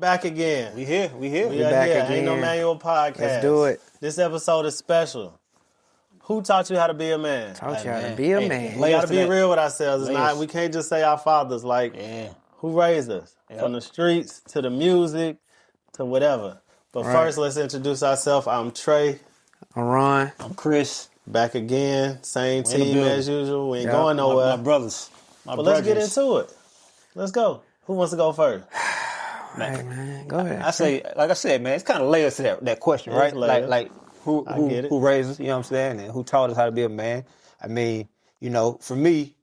back again. We here. We We are back here. again. Ain't No Manual Podcast. Let's do it. This episode is special. Who taught you how to be a man? Taught you how to be a man. We got to be that. real with ourselves. It's Layers. not. We can't just say our fathers. Like, who raised us? From the streets to the music to whatever. But first, let's introduce ourselves. I'm Trey. I'm Ron. I'm Chris. Back again. Same We in the team building. as usual. We ain't going My nowhere. brothers. But let's get into it. Let's go. Who wants to go first? Hey, man. Go ahead. I say, like I said, man, it's kind of layers to that question, right? Like who raised us, you know what I'm saying, and who taught us how to be a man. I mean, you know, for me,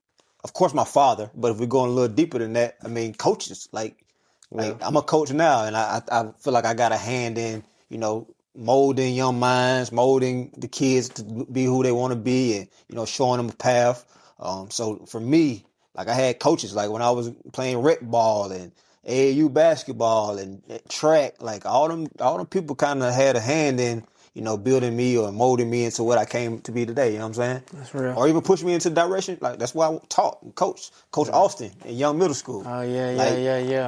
of course, my father. But if we're going a little deeper than that, I mean, coaches. Like I'm a coach now, and I feel like I got a hand in, you know, molding young minds, molding the kids to be who they want to be, and you know, showing them a path. So for me, like I had coaches, like when I was playing rec ball and AAU basketball and track, like all them people kind of had a hand in, you know, building me or molding me into what I came to be today. You know what I'm saying? That's real. Or even push me into direction. Like that's why I taught and coached Coach Austin in young middle school. Oh yeah.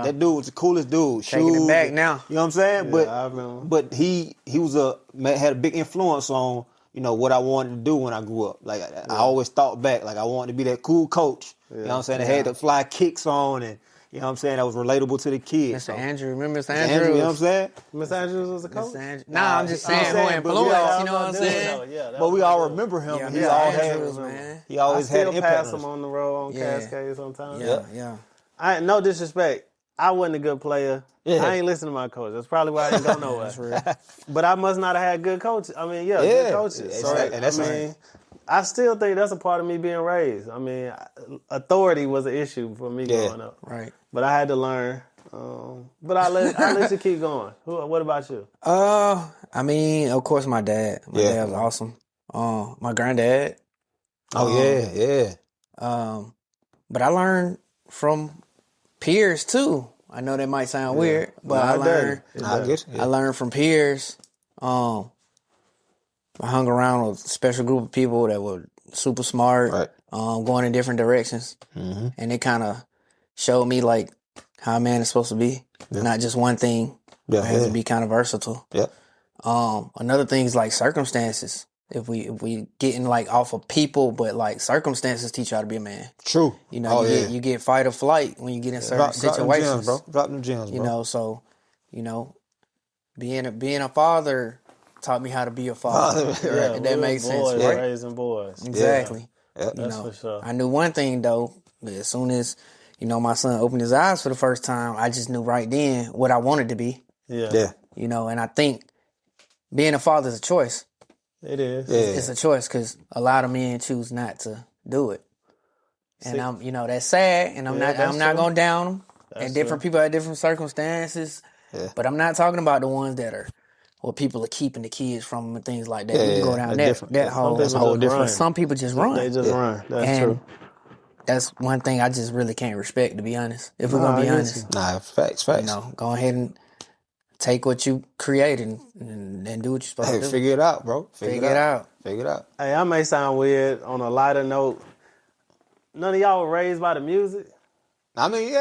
That dude was the coolest dude. Taking it back now. You know what I'm saying? Yeah, But he was had a big influence on, you know, what I wanted to do when I grew up. Like I always thought back, like I wanted to be that cool coach. You know what I'm saying? That had the fly kicks on, and you know what I'm saying, that was relatable to the kids. Mr. Andrew, remember Mr. Andrews? You know what I'm saying? Miss Andrews was a coach? Nah, I'm just saying, who influence, you know what I'm saying? But we all remember him. Yeah, He Mr. all Andrews, had, man. he always I had still an impact pass on him us. on the road on Cascade sometimes. Yeah. No disrespect. I wasn't a good player. Yeah. I ain't listen to my coach. That's probably why I didn't go nowhere. That's real. But I must not have had good coaches. I mean, good coaches. So, And that's I still think that's a part of me being raised. I mean, authority was an issue for me growing up. Right. But I had to learn. But I let you keep going. What about you? I mean, of course, my dad. My dad was awesome. My granddad. But I learned from peers too. I know that might sound weird, but I learned from peers. I hung around with a special group of people that were super smart, going in different directions, and it kind of showed me like how a man is supposed to be, not just one thing. It has to be kind of versatile. Another thing is like circumstances. If we getting like off of people, but like circumstances teach you how to be a man. True. You know, you get fight or flight when you get in certain situations. Drop them gems, bro. You know, so you know, being a father taught me how to be a father. If that makes sense, right? Raising boys. Exactly. Yeah. You That's know, for sure. I knew one thing though. As soon as you know my son opened his eyes for the first time, I just knew right then what I wanted to be. Yeah. You know, and I think being a father is a choice. It is. It's a choice because a lot of men choose not to do it, and I'm, you know, that's sad. And I'm not going down them. And different people have different circumstances, but I'm not talking about the ones that are, or people are keeping the kids from them and things like that. We can go down that whole different. Some people just run. They just run. That's true. That's one thing I just really can't respect, to be honest. If we're gonna be honest, facts. You know, go ahead and take what you created and do what you're supposed to do. Figure it out, bro. Figure it out. Hey, I may sound weird on a lighter note. None of y'all were raised by the music? I mean,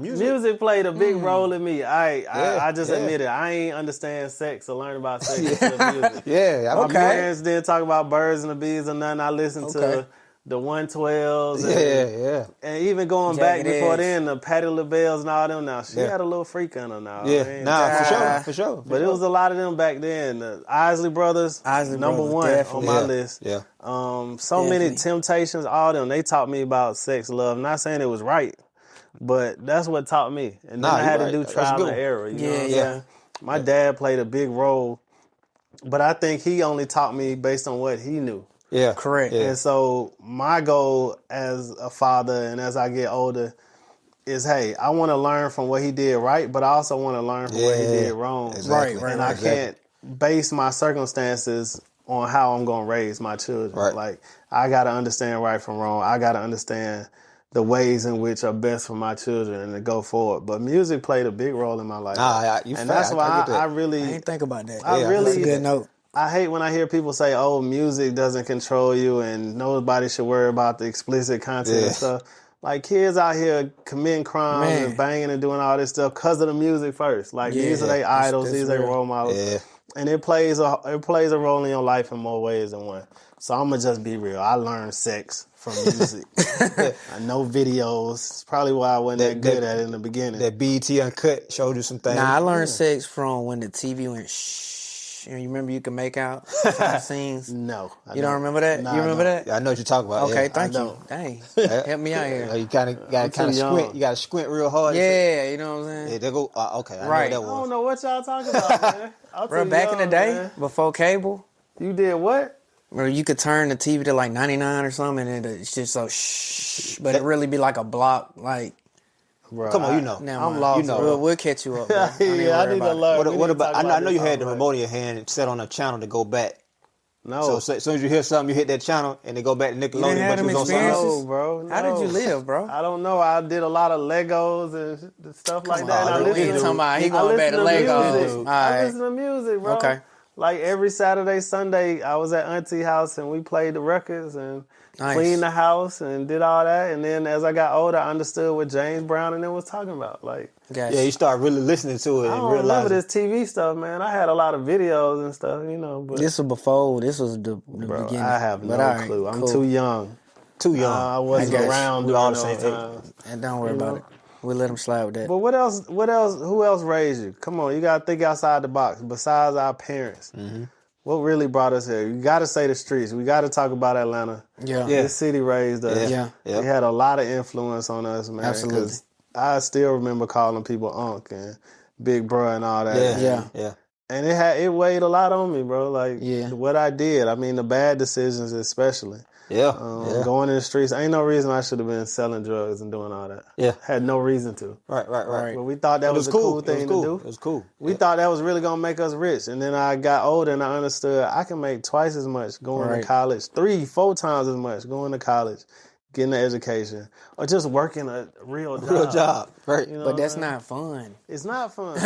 Music played a big role in me. I just admit it. I ain't understand sex or learn about sex until music. My parents didn't talk about birds and the bees or nothing. I listened to the 112s. And even going back before then, the Patti LaBelle's and all them now. She had a little freak on her now. For sure. But it was a lot of them back then. The Isley Brothers, number one on my list. Many Temptations, all them. They taught me about sex, love. Not saying it was right, but that's what taught me. And then I had to do trial and error. You know what I'm saying? My dad played a big role, but I think he only taught me based on what he knew. Yeah, correct. And so my goal as a father and as I get older is, hey, I want to learn from what he did right, but I also want to learn from what he did wrong. Right. And I can't base my circumstances on how I'm going to raise my children. Right. Like, I got to understand right from wrong. I got to understand the ways in which are best for my children and to go forward. But music played a big role in my life. That's why I really... I didn't think about that. That's a good note. I hate when I hear people say, oh, music doesn't control you and nobody should worry about the explicit content and stuff. Like, kids out here committing crimes and banging and doing all this stuff because of the music first. Like, these are their idols, these are their role models. Yeah. And it plays a role in your life in more ways than one. So I'm going to just be real. I learned sex from music. I know videos. It's probably why I wasn't that good at it in the beginning. That BET Uncut showed you some things. Nah, I learned sex from when the TV went shh. And you remember you could make out some scenes? No. You don't remember that? Nah, you remember that? Yeah, I know what you're talking about. Okay, thank you. Dang. Help me out here. You got to squint. You got to squint real hard. Yeah, you know what I'm saying? Yeah, they go, okay. I right. know what that was. I don't know what y'all talking about, man. Bro, back in the day, before cable. You did what? Where you could turn the TV to like 99 or something and it's just so shh. But it really be like a block, like. Bro, come on, you know. Now I'm lost. You know. We'll catch you up, bro. I need to learn. What about? I know you had the remote in your hand and set on a channel to go back. No. So as soon as you hear something, you hit that channel and they go back to Nickelodeon. But you was on no, bro. No. How did you live, bro? I don't know. I did a lot of Legos and stuff like that. And he going back to Legos. I listen to music, bro. Okay. Like every Saturday, Sunday, I was at Auntie house and we played the records and cleaned the house and did all that. And then as I got older, I understood what James Brown and them was talking about. Like, yeah, you start really listening to it. I don't remember this TV stuff, man. I had a lot of videos and stuff, you know. But this was before. This was the beginning. I have no clue. I'm too young. I wasn't around during all the same time. And don't worry about it. We'll let them slide with that. But what else? Who else raised you? Come on, you got to think outside the box. Besides our parents, what really brought us here? You got to say the streets. We got to talk about Atlanta. Yeah. This city raised us. Yeah. It had a lot of influence on us, man. Absolutely. I still remember calling people Unc and Big Bro and all that. Yeah. And it weighed a lot on me, bro. Like, what I did. I mean, the bad decisions especially. Going in the streets. Ain't no reason I should have been selling drugs and doing all that. Yeah. Had no reason to. Right. But we thought that was a cool thing to do. It was cool. We thought that was really going to make us rich. And then I got older and I understood I can make twice as much going to college, 3-4 times as much going to college, getting an education, or just working a real job. Right. You know but that's not fun. It's not fun.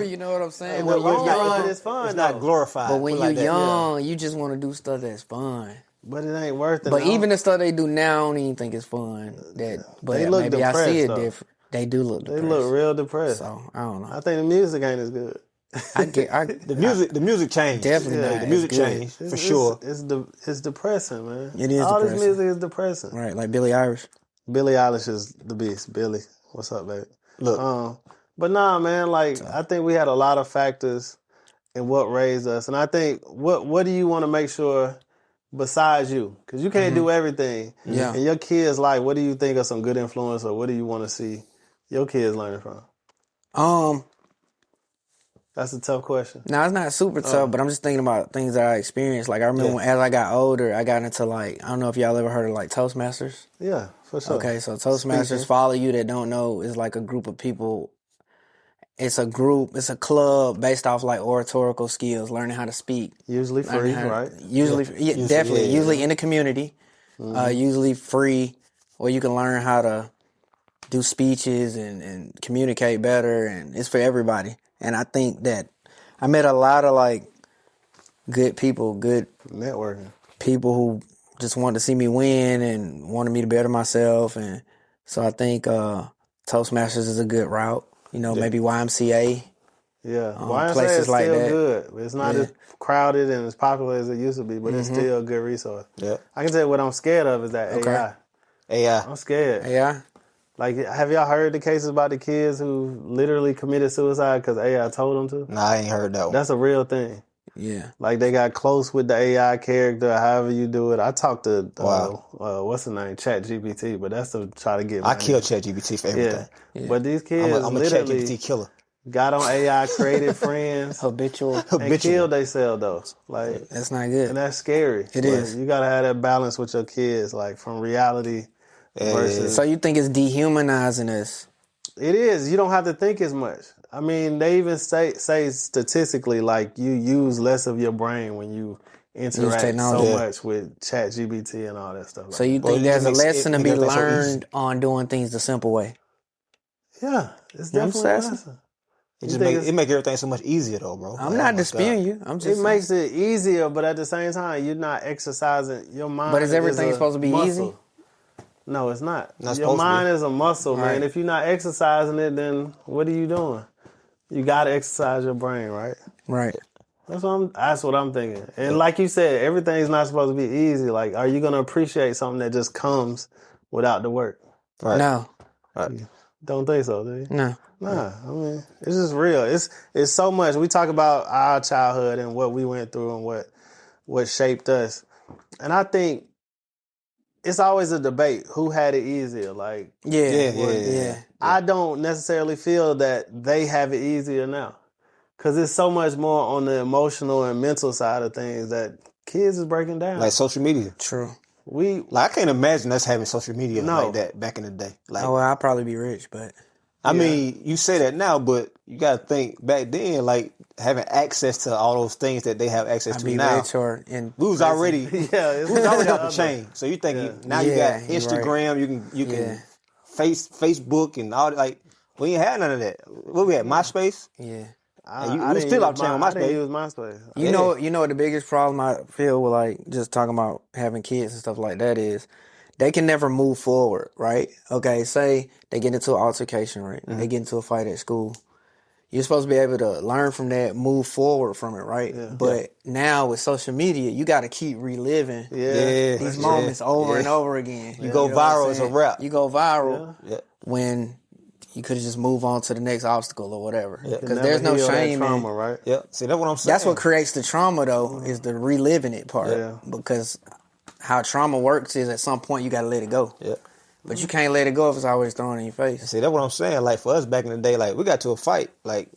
You know what I'm saying? When you're young, it's fun. It's not glorified. But when you're young, you just want to do stuff that's fun. But it ain't worth it. But even the stuff they do now, I don't even think it's fun. But they look maybe depressed, I see it though. different. They do look depressed. They look real depressed. So, I don't know. I think the music ain't as good. The music changed. Definitely not. The music changed, for sure. It's depressing, man. It is All depressing. this music is depressing. Right, like Billie Eilish. Billie Eilish is the beast. Billie, what's up, baby? Look. But nah, man, like, I think we had a lot of factors in what raised us. And I think, what do you want to make sure besides you? Because you can't do everything. Yeah. And your kids, like, what do you think are some good influence, or what do you want to see your kids learning from? That's a tough question. No, it's not super tough, but I'm just thinking about things that I experienced. Like, I remember as I got older, I got into, like, I don't know if y'all ever heard of, like, Toastmasters. Yeah, for sure. Okay, so Toastmasters, for all of you that don't know, is like a group of people. It's a club based off, like, oratorical skills, learning how to speak. Usually free, right? Usually in the community. Usually free, where you can learn how to do speeches and communicate better, and it's for everybody. And I think that I met a lot of, like, good people, good networking people who just wanted to see me win and wanted me to better myself. And so I think Toastmasters is a good route. You know, maybe YMCA. Yeah, YMCA places is still like that. good. It's not as crowded and as popular as it used to be, but it's still a good resource. Yeah. I can tell you what I'm scared of is that AI. I'm scared. AI? Like, have y'all heard the cases about the kids who literally committed suicide because AI told them to? Nah, I ain't heard that one. That's a real thing. Yeah. Like, they got close with the AI character, however you do it. I talked to, what's the name? ChatGPT, but that's to try to get I kill ChatGPT for everything. Yeah. But these kids I'm a literally ChatGPT killer. Got on AI, created friends. Habitual. And killed themselves, though. Like, that's not good. And that's scary. It is. You got to have that balance with your kids, like, from reality versus... So you think it's dehumanizing us? It is. You don't have to think as much. I mean, they even say statistically, like, you use less of your brain when you interact so much with ChatGPT and all that stuff. So you think there's a lesson to be learned on doing things the simple way? Yeah, it's definitely a lesson. It make everything so much easier, though, bro. I'm not disputing you. I'm just it makes it easier, but at the same time, you're not exercising your mind. But is everything supposed to be easy? No, it's not. Your mind is a muscle, man. If you're not exercising it, then what are you doing? You got to exercise your brain, right? Right. That's what I'm thinking. And like you said, everything's not supposed to be easy. Like, are you going to appreciate something that just comes without the work? Right. No. Right. Don't think so, do you? No. Nah, I mean, it's just real. It's so much. We talk about our childhood and what we went through and what shaped us. And I think it's always a debate who had it easier. Like, yeah. I don't necessarily feel that they have it easier now. Because it's so much more on the emotional and mental side of things that kids is breaking down. Like social media. True. I can't imagine us having social media like that back in the day. Like, I'd probably be rich, but... I mean, you say that now, but you got to think back then, like, having access to all those things that they have access to now. We was already off the chain. So you think now you got Instagram, you can Facebook and all that. Like, we ain't had none of that. What we had, MySpace? Yeah. You still off the chain on MySpace. I didn't use MySpace. You know what the biggest problem I feel with, like, just talking about having kids and stuff like that is, they can never move forward, right? Okay, say they get into an altercation, right? Mm-hmm. They get into a fight at school. You're supposed to be able to learn from that, move forward from it, right? Yeah. But now with social media, you got to keep reliving these moments over and over again. You go viral as a rap. You go viral when you could have just moved on to the next obstacle or whatever. Because there's no shame in trauma, right? Yeah. See, that's what I'm saying. That's what creates the trauma, though, is the reliving it part. Yeah. Because how trauma works is at some point you got to let it go. Yeah. But you can't let it go if it's always thrown in your face. See, that's what I'm saying. Like, for us back in the day, like, we got to a fight. Like,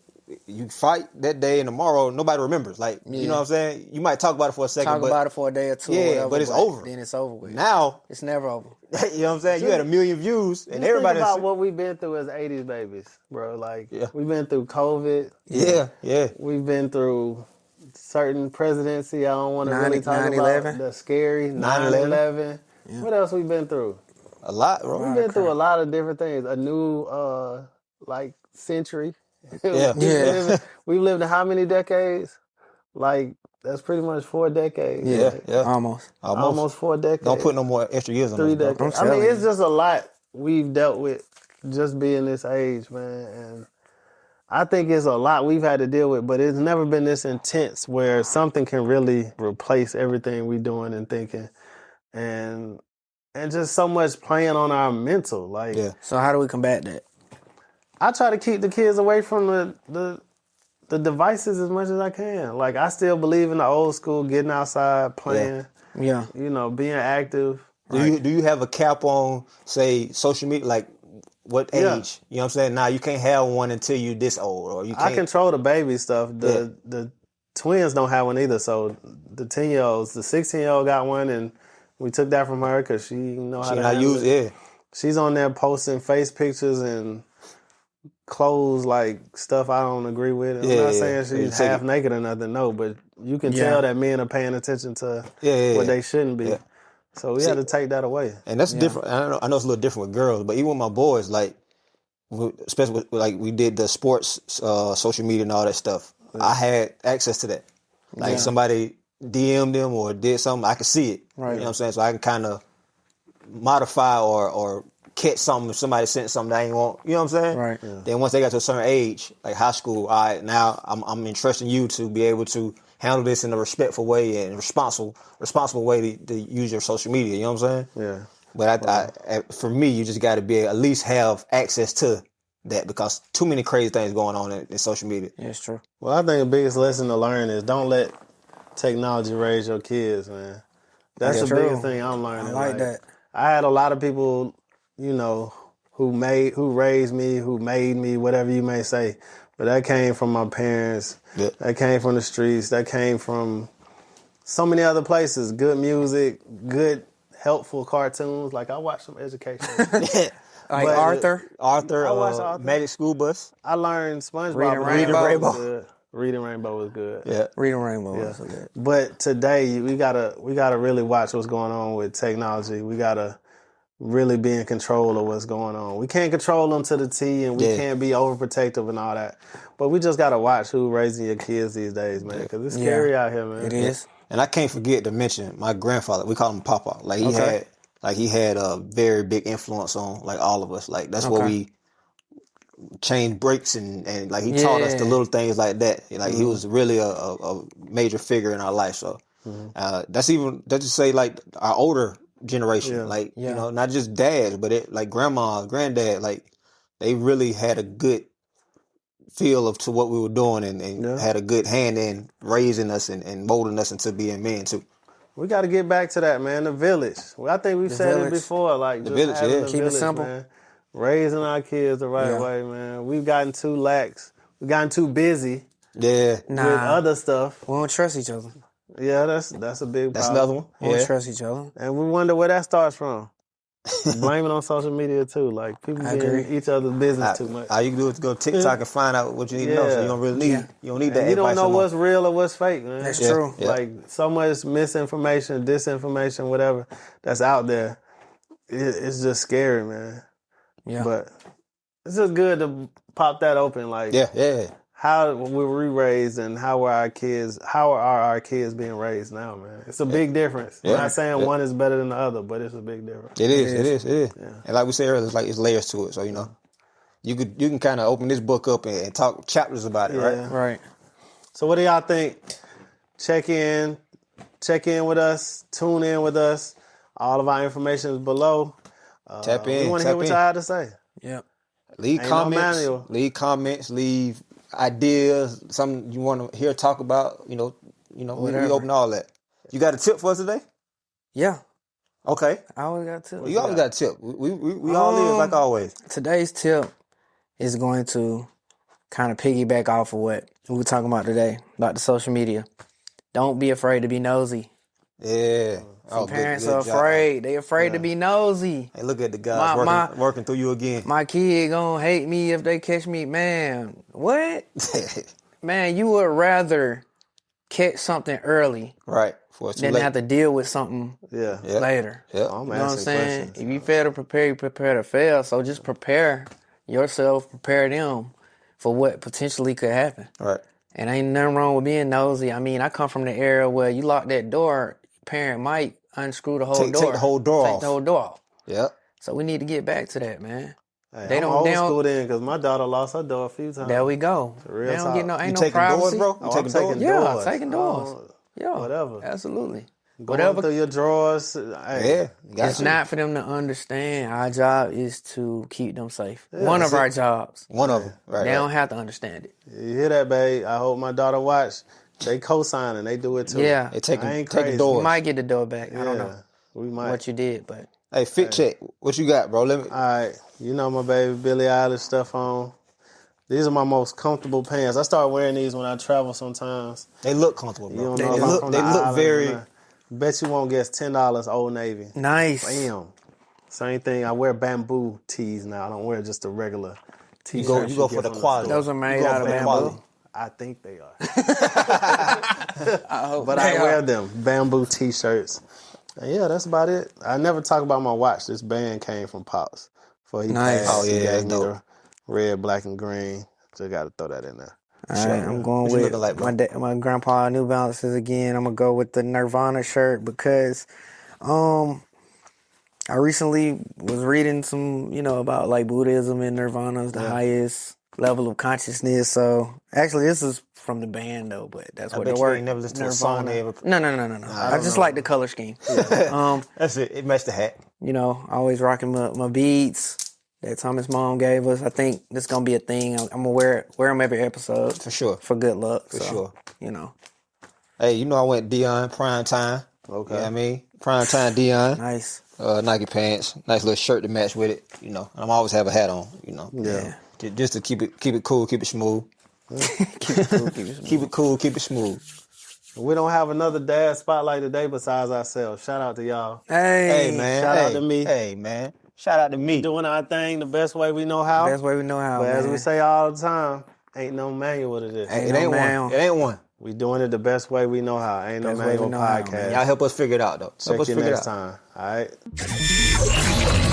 you fight that day and tomorrow, nobody remembers. Like, you know what I'm saying? You might talk about it for a second. Talk about it for a day or two. Yeah, or whatever, but it's over. Then it's over with. Now. It's never over. You know what I'm saying? You had 1 million views and everybody. Think about what we've been through as 80s babies, bro. Like, we've been through COVID. Yeah. We've been through certain presidency. I don't want to really talk about the scary 9/11. Yeah. What else we been through? A lot, bro. We've been through a lot of different things. A new century. We've lived in how many decades? Like, that's pretty much 4 decades. Yeah. Almost 4 decades. Don't put no more extra years on 3 decades. I mean, it's just a lot we've dealt with just being this age, man. And I think it's a lot we've had to deal with, but it's never been this intense where something can really replace everything we're doing and thinking. And just so much playing on our mental. Like, So how do we combat that? I try to keep the kids away from the devices as much as I can. Like, I still believe in the old school, getting outside, playing. Yeah. You know, being active. Do you have a cap on, say, social media? Like, what age? You know what I'm saying? Nah, you can't have one until you're this old, or you can't. I control the baby stuff. The twins don't have one either. So the 10-year-olds, the 16-year-old got one, and we took that from her because she know how to use it. Yeah. She's on there posting face pictures and clothes, like stuff I don't agree with. I'm not saying she's half naked or nothing, no, but you can tell that men are paying attention to what they shouldn't be. Yeah. So we had to take that away. And that's different. I know it's a little different with girls, but even with my boys, like, especially with, like, we did the sports, social media and all that stuff. Yeah. I had access to that. Like, somebody DM'd them or did something, I could see it. Right. You know what I'm saying? So I can kind of modify or catch something if somebody sent something that I ain't want. You know what I'm saying? Right. Yeah. Then once they got to a certain age, like high school, all right, now I'm entrusting you to be able to handle this in a respectful way and responsible way to use your social media. You know what I'm saying? Yeah. But I for me, you just got to be at least have access to that, because too many crazy things going on in social media. Yeah, it's true. Well, I think the biggest lesson to learn is don't let technology raise your kids, man. That's the biggest thing I'm learning. I like that. I had a lot of people, you know, who raised me, who made me, whatever you may say. But that came from my parents. Yeah. That came from the streets. That came from so many other places. Good music, good, helpful cartoons. Like, I watched some education. Like Arthur, Magic School Bus. I learned SpongeBob. Reading Rainbow was good. Yeah, Reading Rainbow was good. But today we gotta really watch what's going on with technology. We gotta really be in control of what's going on. We can't control them to the T, and we can't be overprotective and all that. But we just gotta watch who raising your kids these days, man, because it's scary out here, man. It is. And I can't forget to mention my grandfather. We call him Papa. Like, like he had a very big influence on like all of us. Like that's where we changed brakes and like he taught us the little things like that. Like he was really a major figure in our life. So that's to say like our older generation, like you know, not just dads, but like grandma, granddad, like they really had a good feel to what we were doing and had a good hand in raising us and molding us into being men too. We got to get back to that, man. The village. Well, I think we've said it before. Like the just village, having the keep village, it simple. man. Raising our kids the right way, man. We've gotten too lax. We've gotten too busy. Yeah, with other stuff. We don't trust each other. Yeah, that's a big problem. That's another one. We don't trust each other. And we wonder where that starts from. Blame it on social media too. Like people be in each other's business too much. All you can do is go to TikTok and find out what you need to know. So you don't really need you don't need that. You don't advice know anymore. what's real or what's fake, man. That's true. Yeah. Like so much misinformation, disinformation, whatever that's out there. It's just scary, man. Yeah. But it's just good to pop that open. Like how were we raised and how are our kids being raised now, man? It's a big difference. I'm not saying one is better than the other, but it's a big difference. It is. Yeah. And like we said earlier, it's layers to it. So, you know, you can kind of open this book up and talk chapters about it, right? Right. So what do y'all think? Check in with us, tune in with us. All of our information is below. Tap in. We want to hear what y'all have to say. Yep. Leave comments, leave ideas, something you want to hear talk about, you know, we open all that. You got a tip for us today? Yeah. Okay. I always got a tip. You always got a tip. We all live like always. Today's tip is going to kind of piggyback off of what we were talking about today, about the social media. Don't be afraid to be nosy. Yeah. Some parents are afraid. They afraid to be nosy. Hey, look at the guys working through you again. My kid gonna hate me if they catch me. Man, what? Man, you would rather catch something early, right? Than have to deal with something later. Yeah. You know what I'm saying? If you fail to prepare, you prepare to fail. So just prepare yourself, prepare them for what potentially could happen. Right. And ain't nothing wrong with being nosy. I mean, I come from the era where you lock that door, parent might unscrew the whole door. Take the whole door off. Take the whole door off. Yeah. So we need to get back to that, man. Hey, I'm old school then because my daughter lost her door a few times. There we go. They don't get ain't no privacy. Doors, bro? I'm taking doors. Yeah, taking doors. Yeah. Whatever. Absolutely. Going through your drawers. It's not for them to understand. Our job is to keep them safe. One of our jobs. One of them. Right. They don't have to understand it. You hear that, babe? I hope my daughter watch. They co-signing. They do it too. Yeah. They take the doors. You might get the door back. I don't know. We might. What you did, but. Hey, fit check. What you got, bro? All right. You know my baby Billie Eilish stuff on. These are my most comfortable pants. I start wearing these when I travel sometimes. They look comfortable, bro. They look very... Bet you won't guess $10 Old Navy. Nice. Bam. Same thing. I wear bamboo tees now. I don't wear just the regular t-shirts. You go for the quality. Those are made out of bamboo. I think they are. But I wear them. Bamboo t-shirts. And yeah, that's about it. I never talk about my watch. This band came from Pops. Before he passed, he gave me the red, black, and green. Just got to throw that in there. All right, I'm going with my grandpa New Balances again. I'm going to go with the Nirvana shirt because I recently was reading some, about like Buddhism and Nirvana is the highest level of consciousness. So actually this is from the band though, but that's what it works. Ain't never listened to a song they ever... No. I just like the color scheme. Yeah. That's it. It matched the hat. Always rocking my beads that Thomas' mom gave us. I think this is going to be a thing. I'm going to wear them every episode. For sure. For good luck. For sure. Hey, I went Dion, prime time. Okay. You know what I mean? Prime time Dion. Nice. Nike pants. Nice little shirt to match with it. I'm always have a hat on, Yeah. Just to keep it cool, keep it smooth. Keep it cool, keep it smooth. We don't have another dad spotlight today besides ourselves. Shout out to y'all. Hey man. Shout out to me. Hey, man. Shout out to me. Doing our thing the best way we know how. Best way we know how, But man. as we say all the time, ain't no manual to this. It ain't one. It ain't one. We doing it the best way we know how. Ain't no manual podcast. Y'all help us figure it out, though. Check you next time. All right.